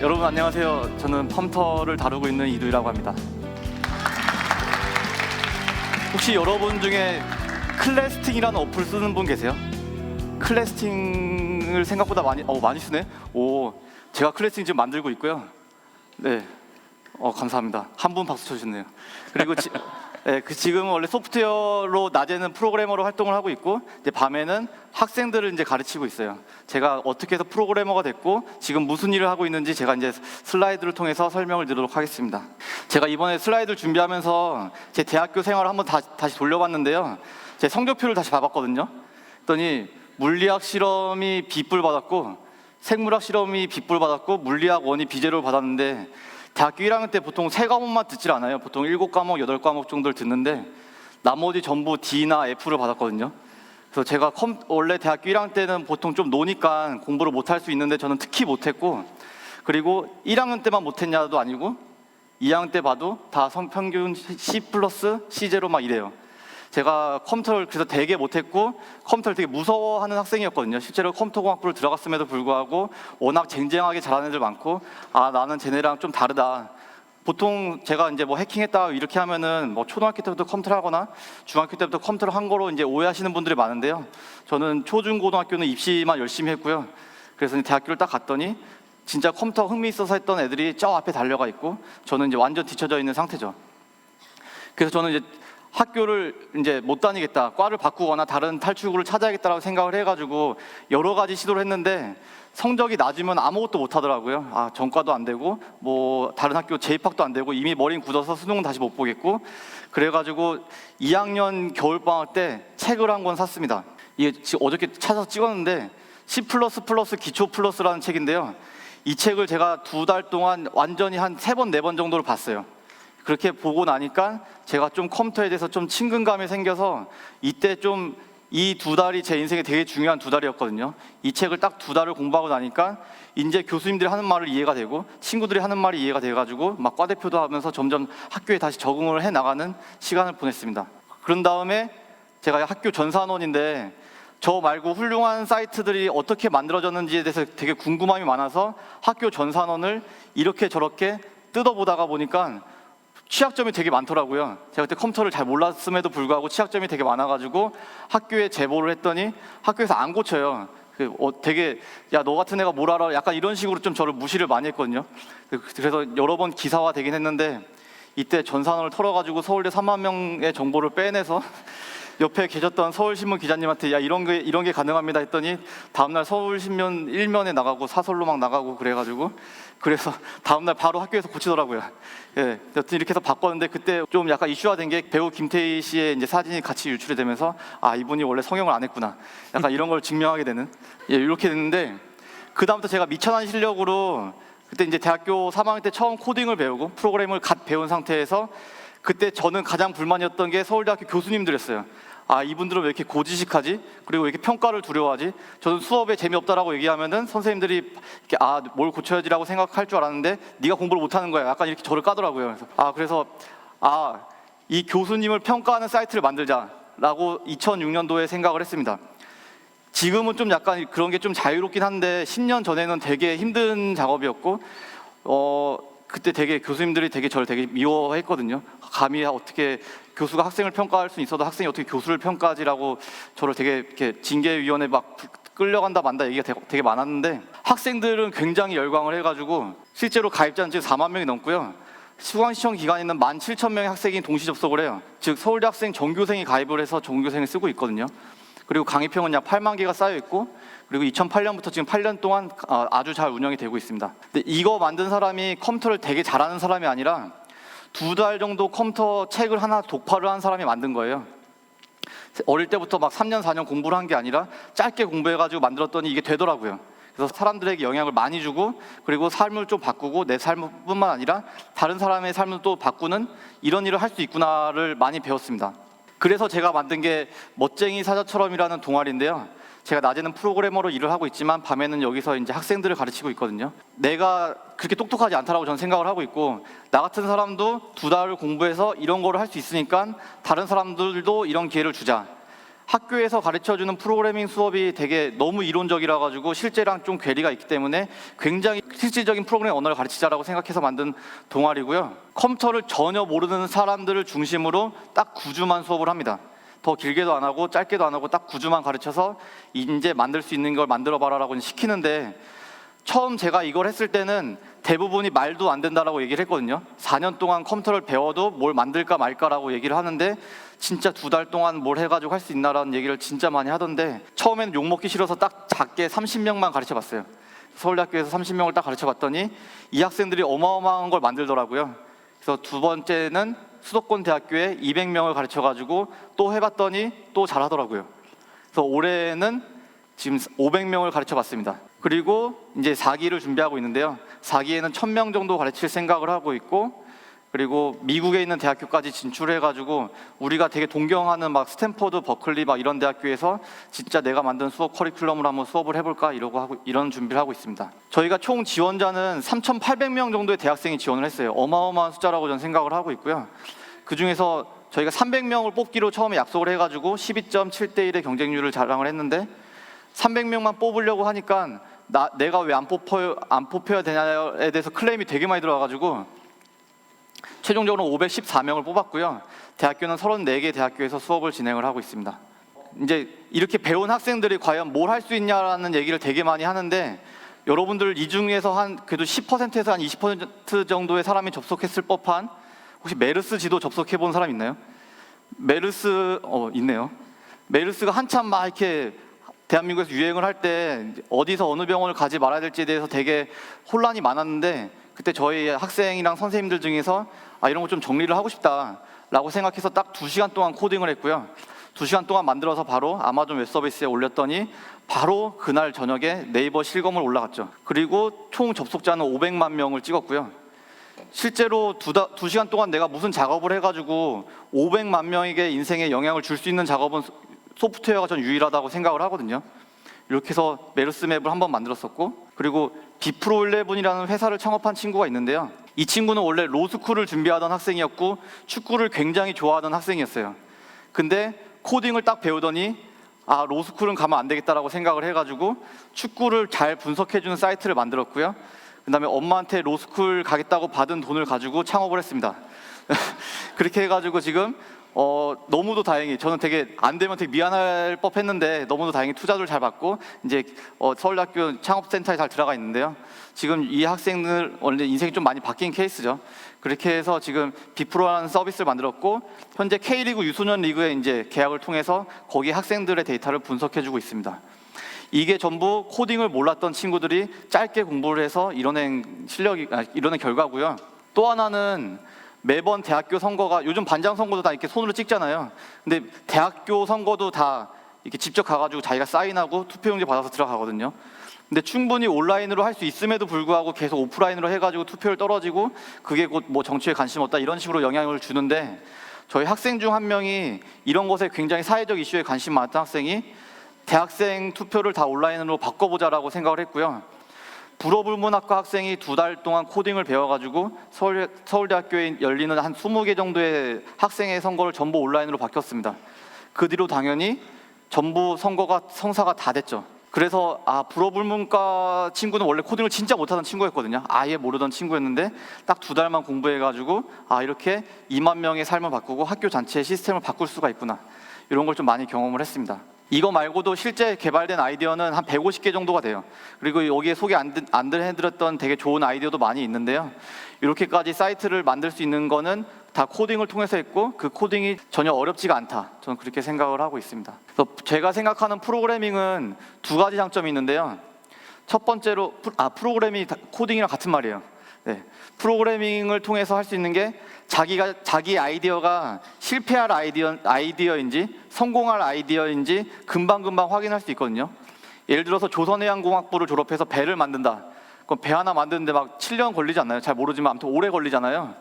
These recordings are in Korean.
여러분 안녕하세요. 저는 컴퓨터를 다루고 있는 이두희라고 합니다. 혹시 여러분 중에 클래스팅이라는 어플 쓰는 분 계세요? 클래스팅을 생각보다 많이 쓰네? 제가 클래스팅 지금 만들고 있고요. 네, 감사합니다. 한 분 박수 쳐주셨네요. 그리고 지금은 원래 소프트웨어로 낮에는 프로그래머로 활동을 하고 있고 이제 밤에는 학생들을 이제 가르치고 있어요. 제가 어떻게 해서 프로그래머가 됐고 지금 무슨 일을 하고 있는지 제가 이제 슬라이드를 통해서 설명을 드리도록 하겠습니다. 제가 이번에 슬라이드를 준비하면서 제 대학교 생활을 한번 다시 돌려봤는데요. 제 성적표를 다시 봐봤거든요. 그랬더니 물리학 실험이 B뿔 받았고 생물학 실험이 B뿔 받았고 물리학 1이 B제로를 받았는데 대학교 1학년 때 보통 3과목만 듣질 않아요. 보통 7과목, 8과목 정도를 듣는데 나머지 전부 D나 F를 받았거든요. 그래서 제가 원래 대학교 1학년 때는 보통 좀 노니까 공부를 못할 수 있는데 저는 특히 못했고, 그리고 1학년 때만 못했냐도 아니고 2학년 때 봐도 다 평균 C 플러스 C0 막 이래요. 제가 컴퓨터를 그래서 되게 못했고 컴퓨터를 되게 무서워하는 학생이었거든요. 실제로 컴퓨터공학부를 들어갔음에도 불구하고 워낙 쟁쟁하게 잘하는 애들 많고 나는 쟤네랑 좀 다르다. 보통 제가 이제 뭐 해킹했다 이렇게 하면은 뭐 초등학교 때부터 컴퓨터를 하거나 중학교 때부터 컴퓨터를 한 거로 이제 오해하시는 분들이 많은데요. 저는 초중고등학교는 입시만 열심히 했고요. 그래서 대학교를 딱 갔더니 진짜 컴퓨터 흥미 있어서 했던 애들이 저 앞에 달려가 있고 저는 이제 완전 뒤쳐져 있는 상태죠. 그래서 저는 이제 학교를 이제 못 다니겠다, 과를 바꾸거나 다른 탈출구를 찾아야겠다라고 생각을 해가지고 여러 가지 시도를 했는데 성적이 낮으면 아무것도 못 하더라고요. 전과도 안 되고 뭐 다른 학교 재입학도 안 되고 이미 머리는 굳어서 수능은 다시 못 보겠고, 그래가지고 2학년 겨울방학 때 책을 한 권 샀습니다. 이게 어저께 찾아서 찍었는데 C++ 기초 플러스라는 책인데요. 이 책을 제가 2달 동안 완전히 한 3번, 4번 정도를 봤어요. 그렇게 보고 나니까 제가 좀 컴퓨터에 대해서 좀 친근감이 생겨서 이때 좀 이 2달이 제 인생에 되게 중요한 2달이었거든요. 이 책을 딱 2달을 공부하고 나니까 이제 교수님들이 하는 말을 이해가 되고 친구들이 하는 말이 이해가 돼가지고 막 과대표도 하면서 점점 학교에 다시 적응을 해나가는 시간을 보냈습니다. 그런 다음에 제가 학교 전산원인데 저 말고 훌륭한 사이트들이 어떻게 만들어졌는지에 대해서 되게 궁금함이 많아서 학교 전산원을 이렇게 저렇게 뜯어보다가 보니까 취약점이 되게 많더라고요. 제가 그때 컴퓨터를 잘 몰랐음에도 불구하고 취약점이 되게 많아가지고 학교에 제보를 했더니 학교에서 안 고쳐요. 되게 야 너 같은 애가 뭘 알아? 약간 이런 식으로 좀 저를 무시를 많이 했거든요. 그래서 여러 번 기사화 되긴 했는데 이때 전산원을 털어가지고 서울대 3만 명의 정보를 빼내서 옆에 계셨던 서울신문 기자님한테 야 이런 게 가능합니다 했더니 다음날 서울신문 1면에 나가고 사설로 막 나가고 그래서 다음날 바로 학교에서 고치더라고요. 예, 여튼 이렇게 해서 바꿨는데 그때 좀 약간 이슈화된 게 배우 김태희 씨의 이제 사진이 같이 유출이 되면서 이분이 원래 성형을 안 했구나. 약간 이런 걸 증명하게 되는 이렇게 됐는데 그 다음부터 제가 미천한 실력으로 그때 이제 대학교 3학년 때 처음 코딩을 배우고 프로그램을 갓 배운 상태에서 그때 저는 가장 불만이었던 게 서울대학교 교수님들이었어요. 이분들은 왜 이렇게 고지식하지? 그리고 왜 이렇게 평가를 두려워하지? 저는 수업에 재미없다라고 얘기하면은 선생님들이 이렇게 뭘 고쳐야지라고 생각할 줄 알았는데 네가 공부를 못하는 거야. 약간 이렇게 저를 까더라고요. 그래서 이 교수님을 평가하는 사이트를 만들자라고 2006년도에 생각을 했습니다. 지금은 좀 약간 그런 게 좀 자유롭긴 한데 10년 전에는 되게 힘든 작업이었고 그때 되게 교수님들이 저를 되게 미워했거든요. 감히 어떻게 교수가 학생을 평가할 수 있어도 학생이 어떻게 교수를 평가하지라고 저를 되게 이렇게 징계위원회 막 끌려간다 만다 얘기가 되게 많았는데 학생들은 굉장히 열광을 해가지고 실제로 가입자는 지금 4만 명이 넘고요. 수강시청 기간에는 17,000명의 학생이 동시 접속을 해요. 즉 서울대 학생 전교생이 가입을 해서 전교생을 쓰고 있거든요. 그리고 강의평은 약 8만 개가 쌓여 있고 그리고 2008년부터 지금 8년 동안 아주 잘 운영이 되고 있습니다. 근데 이거 만든 사람이 컴퓨터를 되게 잘하는 사람이 아니라 2달 정도 컴퓨터 책을 하나 독파를 한 사람이 만든 거예요. 어릴 때부터 막 3년 4년 공부를 한 게 아니라 짧게 공부해가지고 만들었더니 이게 되더라고요. 그래서 사람들에게 영향을 많이 주고 그리고 삶을 좀 바꾸고 내 삶뿐만 아니라 다른 사람의 삶을 또 바꾸는 이런 일을 할 수 있구나를 많이 배웠습니다. 그래서 제가 만든 게 멋쟁이 사자처럼이라는 동아리인데요. 제가 낮에는 프로그래머로 일을 하고 있지만 밤에는 여기서 이제 학생들을 가르치고 있거든요. 내가 그렇게 똑똑하지 않다라고 저는 생각을 하고 있고 나 같은 사람도 2달을 공부해서 이런 거를 할 수 있으니까 다른 사람들도 이런 기회를 주자. 학교에서 가르쳐주는 프로그래밍 수업이 되게 너무 이론적이라 가지고 실제랑 좀 괴리가 있기 때문에 굉장히 실질적인 프로그래밍 언어를 가르치자라고 생각해서 만든 동아리고요. 컴퓨터를 전혀 모르는 사람들을 중심으로 딱 9주만 수업을 합니다. 더 길게도 안 하고 짧게도 안 하고 딱 9주만 가르쳐서 이제 만들 수 있는 걸 만들어 봐라라고 시키는데, 처음 제가 이걸 했을 때는 대부분이 말도 안 된다라고 얘기를 했거든요. 4년 동안 컴퓨터를 배워도 뭘 만들까 말까라고 얘기를 하는데, 진짜 2달 동안 뭘 해가지고 할 수 있나라는 얘기를 진짜 많이 하던데, 처음에는 욕먹기 싫어서 딱 작게 30명만 가르쳐 봤어요. 서울대학교에서 30명을 딱 가르쳐 봤더니 이 학생들이 어마어마한 걸 만들더라고요. 그래서 두 번째는 수도권 대학교에 200명을 가르쳐 가지고 또 해봤더니 또 잘하더라고요. 그래서 올해는 지금 500명을 가르쳐 봤습니다. 그리고 이제 4기를 준비하고 있는데요. 4기에는 1000명 정도 가르칠 생각을 하고 있고, 그리고 미국에 있는 대학교까지 진출해 가지고 우리가 되게 동경하는 막 스탠퍼드, 버클리 막 이런 대학교에서 진짜 내가 만든 수업 커리큘럼을 한번 수업을 해볼까 이런 준비를 하고 있습니다. 저희가 총 지원자는 3,800명 정도의 대학생이 지원을 했어요. 어마어마한 숫자라고 저는 생각을 하고 있고요. 그 중에서 저희가 300명을 뽑기로 처음에 약속을 해가지고 12.7대 1의 경쟁률을 자랑을 했는데, 300명만 뽑으려고 하니까 내가 왜 안 뽑혀야 되냐에 대해서 클레임이 되게 많이 들어와가지고 최종적으로 514명을 뽑았고요. 대학교는 34개 대학교에서 수업을 진행을 하고 있습니다. 이제 이렇게 배운 학생들이 과연 뭘 할 수 있냐라는 얘기를 되게 많이 하는데, 여러분들 이 중에서 한 그래도 10%에서 한 20% 정도의 사람이 접속했을 법한, 혹시 메르스 지도 접속해 본 사람 있나요? 메르스 있네요. 메르스가 한참 막 이렇게 대한민국에서 유행을 할 때 어디서 어느 병원을 가지 말아야 될지에 대해서 되게 혼란이 많았는데, 그때 저희 학생이랑 선생님들 중에서 이런 거 좀 정리를 하고 싶다라고 생각해서 딱 2시간 동안 코딩을 했고요. 2시간 동안 만들어서 바로 아마존 웹 서비스에 올렸더니 바로 그날 저녁에 네이버 실검을 올라갔죠. 그리고 총 접속자는 500만 명을 찍었고요. 실제로 2시간 동안 내가 무슨 작업을 해가지고 500만 명에게 인생에 영향을 줄 수 있는 작업은 소프트웨어가 전 유일하다고 생각을 하거든요. 이렇게 해서 메르스 맵을 한번 만들었었고, 그리고 비프로11이라는 회사를 창업한 친구가 있는데요. 이 친구는 원래 로스쿨을 준비하던 학생이었고 축구를 굉장히 좋아하던 학생이었어요. 근데 코딩을 딱 배우더니 로스쿨은 가면 안 되겠다라고 생각을 해가지고 축구를 잘 분석해주는 사이트를 만들었고요. 그 다음에 엄마한테 로스쿨 가겠다고 받은 돈을 가지고 창업을 했습니다. 그렇게 해가지고 지금 너무도 다행히, 저는 되게 안 되면 되게 미안할 법했는데 너무도 다행히 투자를 잘 받고 이제 서울대학교 창업센터에 잘 들어가 있는데요. 지금 이 학생들 원래 인생이 좀 많이 바뀐 케이스죠. 그렇게 해서 지금 비프로라는 서비스를 만들었고, 현재 K리그 유소년 리그에 이제 계약을 통해서 거기 학생들의 데이터를 분석해주고 있습니다. 이게 전부 코딩을 몰랐던 친구들이 짧게 공부를 해서 이뤄낸 결과고요. 또 하나는 매번 대학교 선거가, 요즘 반장 선거도 다 이렇게 손으로 찍잖아요. 근데 대학교 선거도 다 이렇게 직접 가가지고 자기가 사인하고 투표용지 받아서 들어가거든요. 근데 충분히 온라인으로 할 수 있음에도 불구하고 계속 오프라인으로 해가지고 투표율 떨어지고, 그게 곧 뭐 정치에 관심 없다 이런 식으로 영향을 주는데, 저희 학생 중 한 명이 이런 것에 굉장히 사회적 이슈에 관심 많았던 학생이 대학생 투표를 다 온라인으로 바꿔보자라고 생각을 했고요. 불어불문학과 학생이 2달 동안 코딩을 배워가지고 서울대학교에 열리는 한 20개 정도의 학생의 선거를 전부 온라인으로 바뀌었습니다. 그 뒤로 당연히 전부 성사가 다 됐죠. 그래서 불어불문과 친구는 원래 코딩을 진짜 못하던 친구였거든요. 아예 모르던 친구였는데 딱 2달만 공부해가지고 이렇게 2만 명의 삶을 바꾸고 학교 전체의 시스템을 바꿀 수가 있구나, 이런 걸 좀 많이 경험을 했습니다. 이거 말고도 실제 개발된 아이디어는 한 150개 정도가 돼요. 그리고 여기에 소개 안 해드렸던 되게 좋은 아이디어도 많이 있는데요. 이렇게까지 사이트를 만들 수 있는 거는 다 코딩을 통해서 했고, 그 코딩이 전혀 어렵지가 않다, 저는 그렇게 생각을 하고 있습니다. 그래서 제가 생각하는 프로그래밍은 2가지 장점이 있는데요. 첫 번째로 프로그래밍이 코딩이랑 같은 말이에요. 네, 프로그래밍을 통해서 할 수 있는 게 자기 아이디어가 실패할 아이디어인지 성공할 아이디어인지 금방금방 확인할 수 있거든요. 예를 들어서 조선해양공학부를 졸업해서 배를 만든다. 그럼 배 하나 만드는데 막 7년 걸리지 않나요? 잘 모르지만 아무튼 오래 걸리잖아요.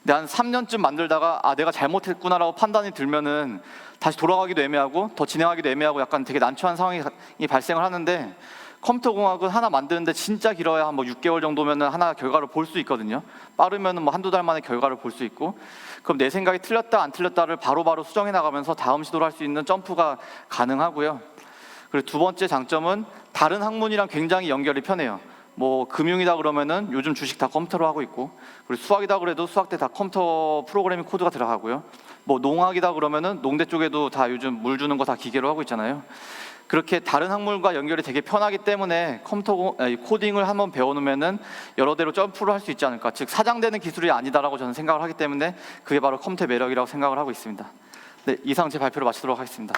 근데 한 3년쯤 만들다가 내가 잘못했구나라고 판단이 들면은 다시 돌아가기도 애매하고 더 진행하기도 애매하고 약간 되게 난처한 상황이 발생을 하는데, 컴퓨터공학은 하나 만드는데 진짜 길어야 한 뭐 6개월 정도면 하나 결과를 볼 수 있거든요. 빠르면 뭐 한두 달 만에 결과를 볼 수 있고, 그럼 내 생각이 틀렸다 안 틀렸다를 바로바로 수정해 나가면서 다음 시도를 할 수 있는 점프가 가능하고요. 그리고 두 번째 장점은 다른 학문이랑 굉장히 연결이 편해요. 뭐 금융이다 그러면은 요즘 주식 다 컴퓨터로 하고 있고, 그리고 수학이다 그래도 수학대 다 컴퓨터 프로그래밍 코드가 들어가고요. 뭐 농학이다 그러면은 농대 쪽에도 다 요즘 물 주는 거 다 기계로 하고 있잖아요. 그렇게 다른 학문과 연결이 되게 편하기 때문에 코딩을 한번 배워놓으면은 여러 대로 점프를 할 수 있지 않을까. 즉 사장되는 기술이 아니다라고 저는 생각을 하기 때문에 그게 바로 컴퓨터의 매력이라고 생각을 하고 있습니다. 네, 이상 제 발표를 마치도록 하겠습니다.